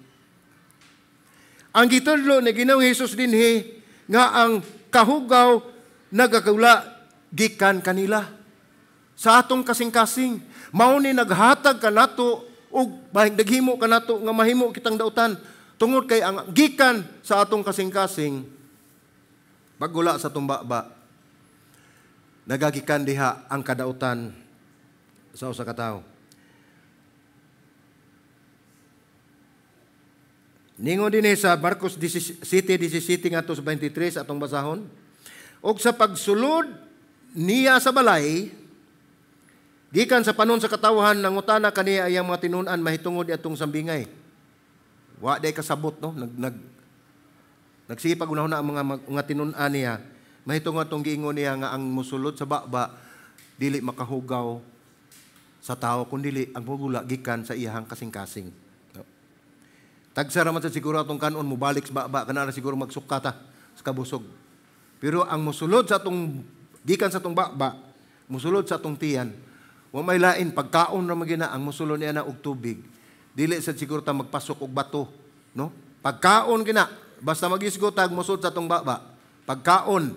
Ang gitudlo ni Ginoong Hesus dinhi nga ang kahugaw nagakaula gikan kanila sa atong kasing-kasing. Mao ni naghatag kanato og bahig naghimo kanato nga mahimo kitang dautan tungod kay ang gikan sa atong kasing-kasing pagula sa atong baba nagagikan diha ang kadautan sa usa ka tawo. Ningon din sa Marcos 17:17 ngadto sa 23 atong basahon. Og sa pagsulod niya sa balay, gikan sa panon sa katawhan nangutana kaniya iyang mga tinun-an mahitungod atong sambingay. Wa day kasabot no, nagsipag unahon na ang mga tinun-an niya. Mahitungod atong giingon niya nga ang musulod sa baba dili makahugaw sa tao kundi ang mugula gikan sa iyang kasing-kasing. Tagsara man sa siguro atong kanon mo balik sa baba kana na siguro magsukata sa kabusog. Pero ang musulod sa atong gikan sa atong baba, musulod sa atong tiyan, wa may lain pagkaon ra magina ang musulod niya na og tubig. Dili sa siguro ta magpasok og bato, no? Pagkaon gina basta magisgot tag musulod sa atong baba. Pagkaon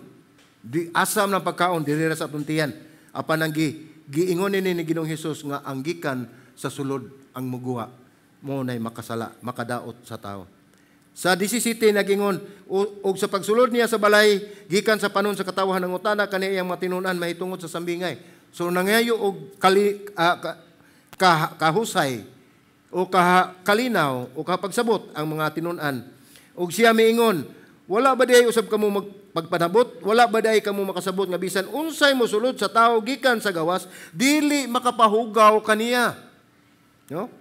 di asam ng pagkaon dili ra sa atong tiyan. Apan ang giingon ni Ginoong Hesus nga ang gikan sa sulod ang muguha mo nay makasala, makadaot sa tao. Sa 17 nagingon og sa pagsulod niya sa balay gikan sa panon sa katawhan ng utana kaniya iyang matinunan mahitungod sa sambingay. So nangayo og kahusay o kalinaw o kapagsabot ang mga tinunan. Og siya miingon, wala ba diay usab kamo magpagpanabot? Wala ba diay kamo makasabot nga bisan unsay mosulod sa tao gikan sa gawas dili makapahugaw kaniya. No?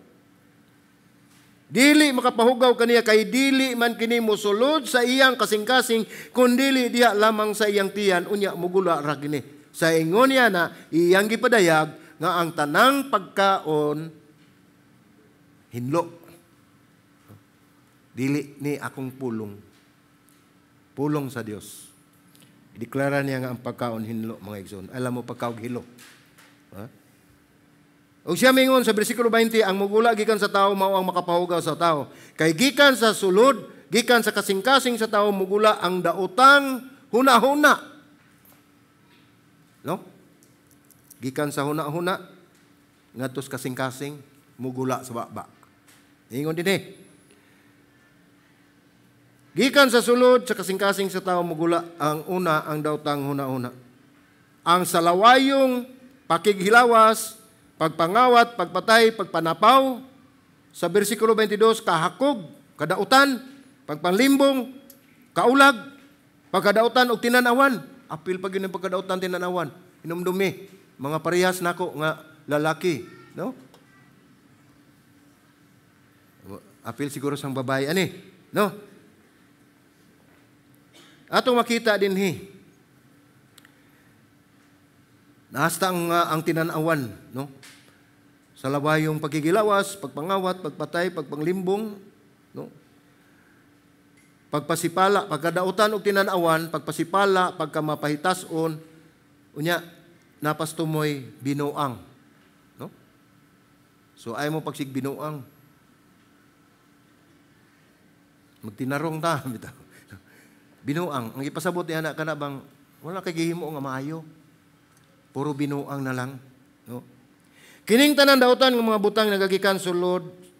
Dili makapahugaw kaniya kay dili man kini mosulod sa iyang kasing-kasing kundili diha lamang sa iyang tiyan unya mugula ra kini. Sa ingon niya na iyang gipadayag nga ang tanang pagkaon hinlo. Dili ni akong pulong. Pulong sa Dios. Deklara niya nga ang pagkaon hinlo mga igsoon. Alam mo pagkaog hilo. Ha? O siya mingon sa bersikulo 20, ang mugula gikan sa tao mao ang makapahugaw sa tao. Kay gikan sa sulod, gikan sa kasing-kasing sa tao mugula ang daotang huna-huna. No? Gikan sa huna-huna ngadto sa kasing-kasing mugula sa baba. Ingon din gikan sa sulod sa kasing-kasing sa tao mugula ang una ang daotang huna-huna. Ang salawayong pakighilawas, pagpangawat, pagpatay, pagpanapaw, sa bersikulo 22, kahakog, kadautan, pagpanglimbong, kaulag, pagkadautan o tinanawan. Apil pag yun ang pagkadautan, tinanawan. Inumdumi, mga parehas nako nga lalaki. No? Apil siguro sang babae. Ani? No? Atong makita din nahasta ang tinanawan, no? Sa labayong pagkigilawas, pagpangawat, pagpatay, pagpanglimbong, no? Pagpasipala, pagkadautan og tinanawan, pagpasipala, pagkamapahitason, unya napastumoy binuang, no? So ay mo pagsig binuang. Magtinarong ta bitaw. Binuang, ang ipasabot ni anak kana bang wala kay gihimo nga maayo. Puro binuang na lang, no? Kining tanan dautan ng mga butang nagagikan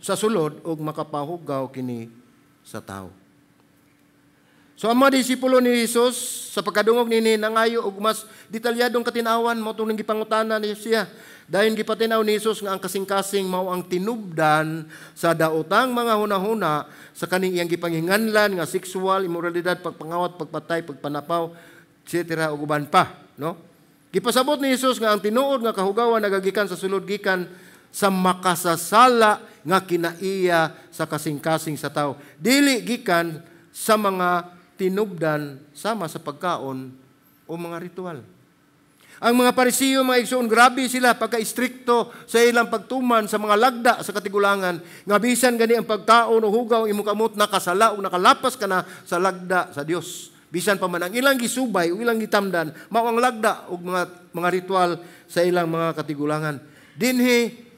sa sulod og makapahugaw kini sa tao. So ang mga disipulo ni Jesus sa pagkadungog nini nangayo og mas detalyadong katinawan mao tunong gipangutana ni siya. Dayon gipatinaw ni Jesus nga ang kasing-kasing mao ang tinubdan sa daotang mga hunahuna sa kaning iyang gipanghinganlan nga sexual, immoralidad, pagpangawat, pagpatay, pagpanapaw, etc. ug uban pa, no? Gipasabot ni Jesus nga ang tinuod nga kahugawan nagagikan sa sulod gikan sa makasasala nga kinaiya sa kasing-kasing sa tao. Dili gikan sa mga tinubdan sama sa pagkaon o mga ritual. Ang mga Parisiyo, mga igsoon, grabe sila pagka-istrikto sa ilang pagtuman sa mga lagda sa katigulangan. Nga bisan gani ang pagkaon o hugaw, imong kamot nakasala o nakalapas ka na sa lagda sa Dios. Bisan pa man ang ilang gisubay o ilang gitamdan, mao ang lagda o mga ritual sa ilang mga katigulangan. Dinhi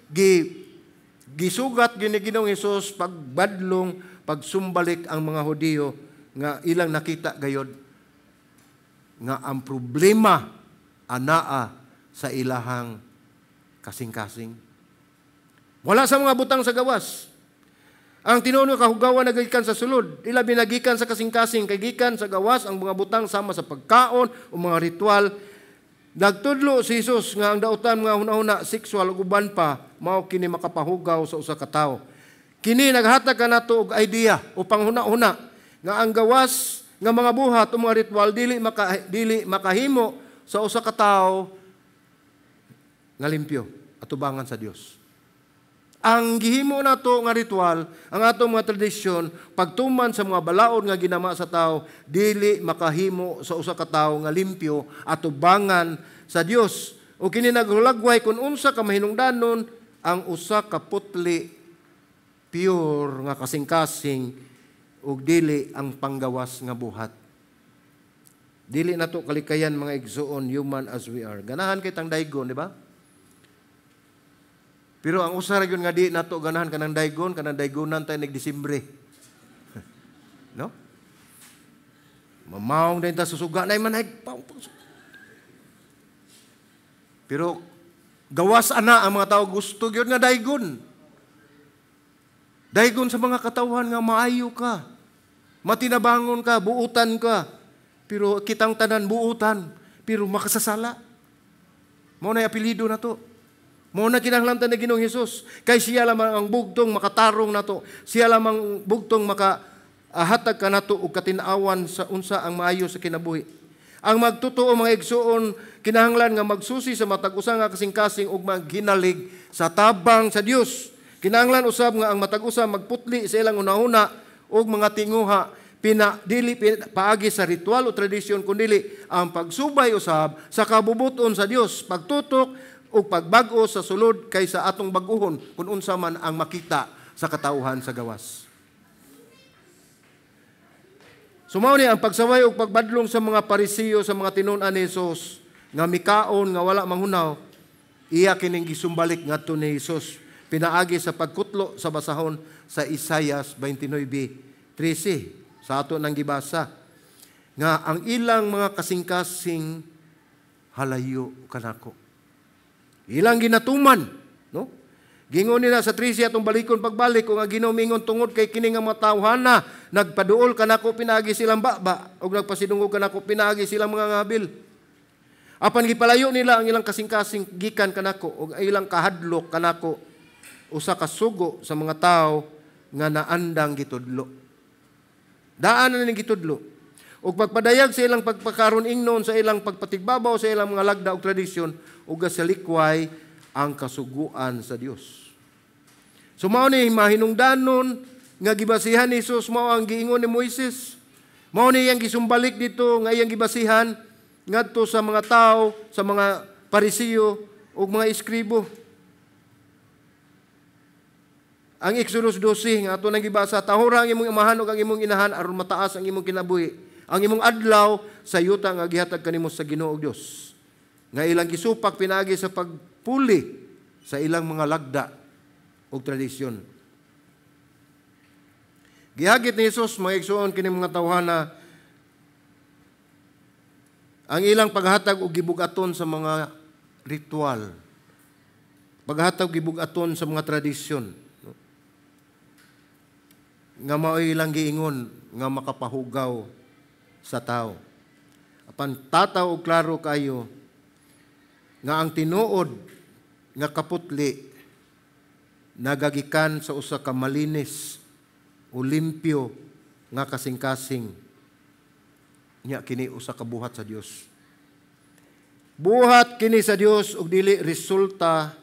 gisugat gini Ginoong Hesus pagbadlong, pagsumbalik ang mga Hudiyo nga ilang nakita gayod nga ang problema anaa sa ilahang kasing-kasing. Wala sa mga butang sa gawas. Ang tinuno kahugawan nagikan sa sulod, ila binagikan sa kasing-kasing, kay gikan sa gawas ang mga butang sama sa pagkaon o mga ritual. Nagtudlo si Jesus nga ang dautan mga hunahuna sexual ug uban pa mao kini makapahugaw sa usa ka tawo. Kini naghatag kanato og idea o panghuna-huna nga ang gawas nga mga buhat o mga ritual dili makahimo sa usa ka tawo nga limpyo at tubangan sa Dios. Ang gihimo nato nga ritual, ang atong mga tradisyon, pagtuman sa mga balaod nga ginama sa tawo, dili makahimo sa usa ka tawo nga limpyo at tubangan sa Dios. O kini naghulagway kung unsa ka mahinungdanon ang usa ka putli pure nga kasing-kasing ug dili ang panggawas nga buhat. Dili na to kalikayan mga igsoon, human as we are. Ganahan kay tang daygon, di ba? Pero ang usa ra gyud nga di nato ganahan kanang daygonan tay nagDisyembre. No? Mamaong din ta susuga na man ay. Pero gawas ana ang mga tao gusto gyud nga daygon. Daygon sa mga katawhan nga maayo ka. Matinabangon ka, buutan ka. Pero kitang tanan buutan, pero makasasala. Mao na apelyido na to. Mao na kinahanglan ni Ginoong Hesus. Kay siya lamang ang bugtong makatarong nato. Siya lamang bugtong makahatag ka nato og katinawan sa unsa ang maayo sa kinabuhi. Ang magtotoo mga igsoon kinahanglan nga magsusi sa matag usa nga kasing-kasing ug maghinalig sa tabang sa Dios. Kinahanglan usab nga ang matag usa magputli sa ilang una-una og mga tinguha dili paagi sa ritual o tradisyon kundi ang pagsubay usab sa kabubuton sa Dios, pagtutok o pagbag-o sa sulod kaysa atong bag-ohon kung unsa man ang makita sa katauhan sa gawas. Sumaw ni ang pagsaway o pagbadlong sa mga Parisiyo sa mga tinun-an ni Jesus nga mikaon nga wala manghunaw, iya kining gisumbalik ngadto ni Jesus pinaagi sa pagkutlo sa basahon sa Isaias 29:13. Sa ato nang gibasa nga ang ilang mga kasing-kasing halayo kanako. Ilang ginatuman, no? Gingon nila sa 13 atong balikon pagbalik kung ang Ginoo mingon tungod kay kini nga mga tawhana nagpaduol kanako pinaagi silang baba ug nagpasidungog kanako pinaagi silang mga ngabil. Apan gipalayo nila ang ilang kasing-kasing gikan kanako ug ilang kahadlok kanako usa ka sugo sa mga tawo nga naandang gitudlo. Daan na ning gitudlo. Ug pagpadayag sa ilang pagpakaron ingnon sa ilang pagpatigbabaw sa ilang mga lagda ug tradisyon ug gasalikway ang kasuguan sa Dios. So mao ni mahinungdanon nga gibasihan ni Jesus mao ang giingon ni Moises. Mao ni iyang gisumbalik dito nga iyang gibasihan ngadto sa mga tao, sa mga Parisiyo ug mga eskribo. Ang Exodus 12 nga ato nang gibasa, tahura ang imong amahan ug ang imong inahan aron mataas ang imong kinabuhi. Ang imong adlaw sa yuta nga gihatag kanimo sa Ginoo Dios. Nga ilang gisupak pinaagi sa pagpuli sa ilang mga lagda ug tradisyon. Gihagit ni Jesus mga igsoon kini mga tawhana ang ilang paghatag og gibugaton sa mga ritual. Paghatag gibugaton sa mga tradisyon. Nga mao'y ilang giingon nga makapahugaw sa tao. Apan tataw og klaro kayo nga ang tinuod nga kaputli nagagikan sa usa ka malinis o limpyo nga kasing-kasing nya kini usa ka buhat sa Dios. Buhat kini sa Dios ug dili resulta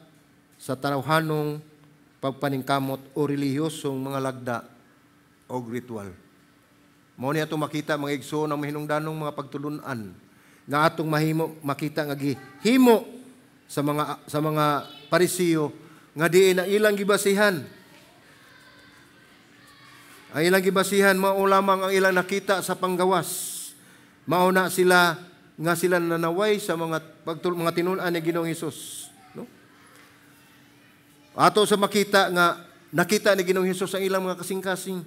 sa tawhanong pagpaningkamot o relihiyosong mga lagda o ritual. Mao ni ato makita mga igsoon ang mahinungdanong mga pagtulunan nga atong mahimo makita nga gihimo sa mga Parisiyo nga diin ang ilang gibasihan. Ang ilang gibasihan mao lamang ang ilang nakita sa panggawas. Mao na sila nga sila nanaway sa mga tinunan ni Ginoong Hesus, no? Ato sa makita nga nakita ni Ginoong Hesus ang ilang mga kasing-kasing.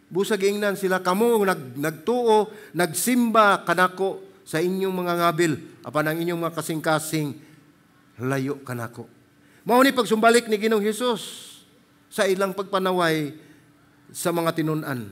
Busa giingnan sila, kamo nagtuo, nagsimba kanako sa inyong mga ngabil, apan ang inyong mga kasing-kasing layo kanako. Mao ni pagsumbalik ni Ginoong Hesus sa ilang pagpanaway sa mga tinunan.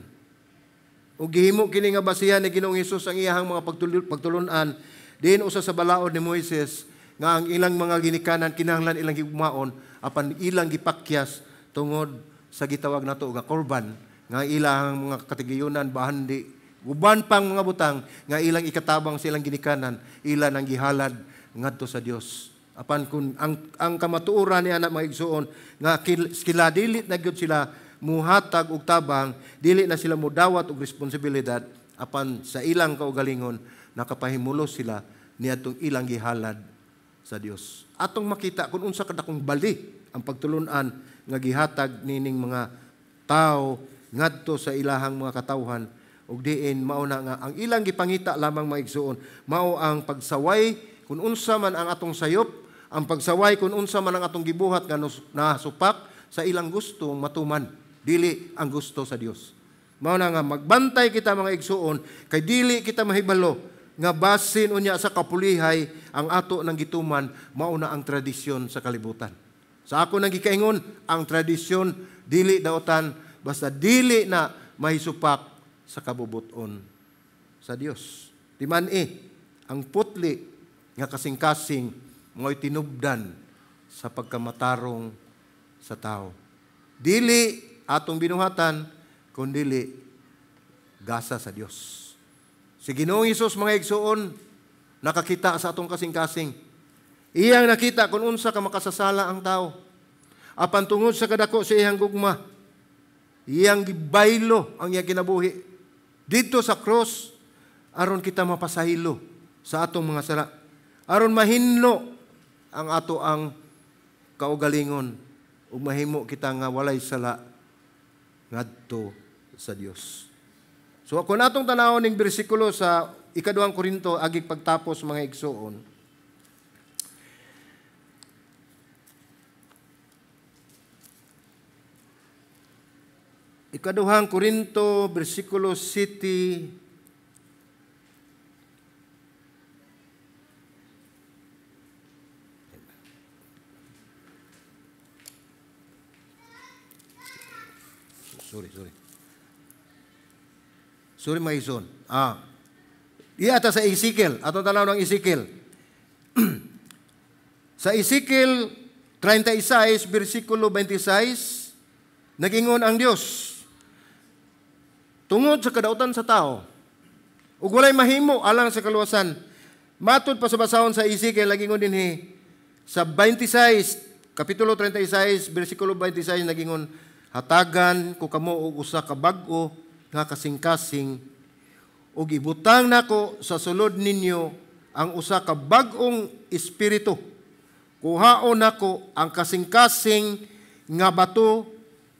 O gihimo kini nga basihan ni Ginoong Hesus ang iyahang mga pagtulunan diin usa sa balaod ni Moises nga ang ilang mga ginikanan kinahanglan ilang gigmaon apan ilang gipakyas tungod sa gitawag nato nga korban nga ilang mga katigayunan bahandi uban pang mga butang nga ilang ikatabang silang ginikanan ilan ang gihalad ngadto sa Dios. Apan kun ang kamatuoran ni anak mga igsuon nga kila dilit na gyud sila muhatag og tabang, dili na sila mudawat og responsibilidad apan sa ilang kaugalingon nakapahimulos sila niadtong ilang gihalad sa Dios. Atong makita kung unsa kadakong bali ang pagtulunan nga gihatag nining mga tao ngadto sa ilahang mga katawhan ug diin mao na nga ang ilang gipangita lamang maigsuon mao ang pagsaway kung unsa man ang atong sayop, ang pagsaway kung unsa man ang atong gibuhat nga nasupak sa ilang gustong matuman. Dili ang gusto sa Dios. Mao na nga magbantay kita mga igsuon kay dili kita mahibalo nga basin unya sa kapulihay ang ato nang gituman mao na ang tradisyon sa kalibutan. Sa ako nang gikaingon ang tradisyon dili daotan basta dili na mahisupak sa kabubuton sa Dios. Di man ang putli nga kasing-kasing mo'y tinubdan sa pagkamatarong sa tao. Dili atong binuhatan, kundili gasa sa Dios. Si Ginoong Hesus mga igsuon, nakakita sa atong kasing-kasing. Iyang nakita kung unsa ka makasasala ang tao. Apan tungod sa kadako sa iyang gugma, iyang gibaylo ang iyang kinabuhi. Dito sa cross, aron kita mapasahilo sa atong mga sala. Aron mahinlo ang ato ang kaugalingon ug mahimo kita nga walay sala ngadto sa Dios. So kung atong tanawon ning bersikulo sa 2 Korinto agig pagtapos mga igsuon. Ikaduhang Korinto bersikulo 7 Sorry, Maison. Ata sa Ezekiel. Atong tanaw ng Ezekiel. Sa Ezekiel 36, versikulo 26, nagingon ang Dios, tungod sa kadautan sa tao, ug walay mahimo alang sa kaluwasan, matud pa sa basahon sa Ezekiel, nagingon dinhi, sa 26, kapitulo 36, versikulo 26, nagingon, hatagan ko kamo og usa ka bag-o nga kasing-kasing ug ibutang nako sa sulod ninyo ang usa ka bag-ong espiritu. Kuhaon nako ang kasing-kasing nga bato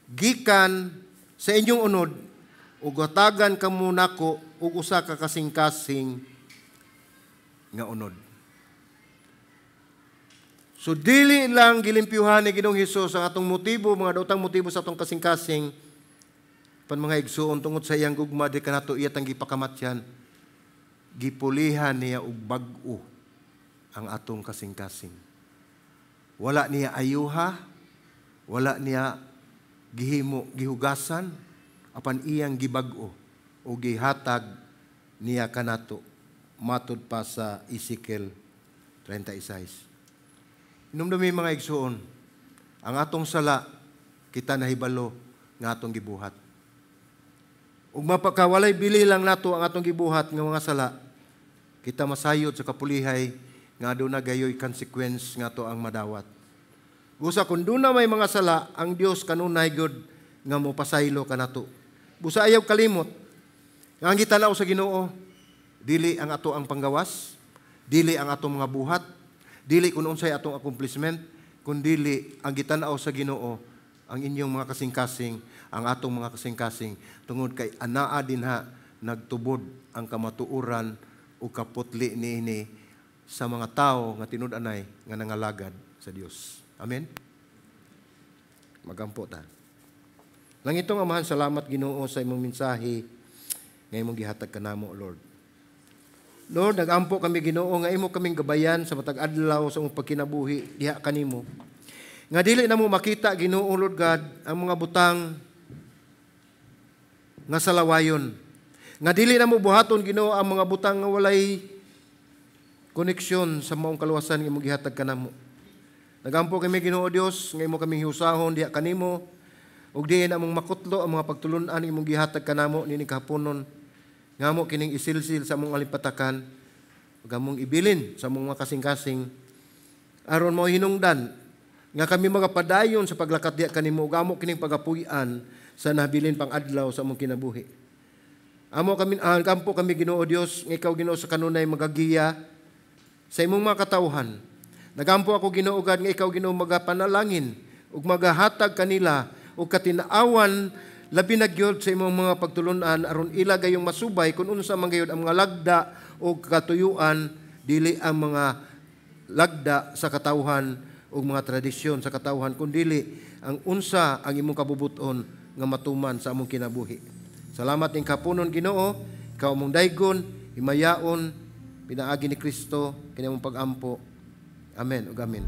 gikan sa inyong unod ug hatagan kamo nako og usa ka kasing-kasing nga unod. So dili lang gilimpyuhan ni Ginoong Hesus ang atong motibo, mga daotang motibo sa atong kasing-kasing pan mga igsuon tungod sa iyang gugma di kanato iya tang gipakamatyan, gipulihan niya og bag-o ang atong kasing-kasing. Wala niya ayuha, wala niya gihugasan, apan iyang gibag-o o gihatag niya kanato matud pa sa Ezekiel 36. Inumdumi mga igsuon, ang atong sala kita nahibalo nga atong gibuhat. Ug mapakawalay bili lang nato ang atong gibuhat nga mga sala, kita masayod sa kapulihay nga aduna gayoy consequence nga to ang madawat. Busa kun duna may mga sala, ang Dios kanunay gyud nga mopasaylo kanato. Busa ayaw kalimot nga ang gitanaw sa Ginoo dili ang ato ang panggawas, Dili ang atong mga buhat, dili kun unsay atong accomplishment, kundili ang gitanaw sa Ginoo ang inyong mga kasing-kasing, ang atong mga kasing-kasing, tungod kay anaa dinha nagtubod ang kamatuoran o kaputli niini sa mga tao nga tinud-anay nga nangalagad sa Dios. Amen. Magampo ta. Langitong Amahan, salamat Ginoo sa imong mensahe nga imong gihatag kanamo, Lord. Lord, nagampo kami Ginoo nga imo kaming gabayan sa matag adlaw sa imong pagkinabuhi diha kanimo. Nga dili na mo makita Ginoo, Lord God, ang mga butang nga salawayon. Nga dili na mo buhaton Ginoo ang mga butang nga walay koneksyon sa maong kaluwasan nga imong gihatag kanamo. Nagampo kami Ginoo Dios nga imo kaming hiusahon diha kanimo ug diin among makutlo ang mga pagtulun-an imong gihatag kanamo nini kahaponon. Ngamo kining isilsil sa among alipatakan ug among ibilin sa among mga kasing-kasing aron mo hinungdan nga kami magapadayon sa paglakat diha kanimo ug amo kining pagapuy-an sa nabilin pang adlaw sa among kinabuhi. Amo kami kampo kami Ginoo Dios nga ikaw Ginoo sa kanunay magagiya sa imong mga katawhan. Nagampo ako Ginoo God nga ikaw Ginoo magapanalangin ug magahatag kanila og katinaawan labi na gyud sa imong mga pagtulunan aron ila gayong masubay kung unsa man gayud ang mga lagda o katuyuan dili ang mga lagda sa katawhan o mga tradisyon sa katawhan kundi ang unsa ang imong kabubuton nga matuman sa among kinabuhi. Salamat ning kapunon Ginoo, ikaw among daygon, himayaon pinaagi ni Kristo kini among pag-ampo. Amen ug amen.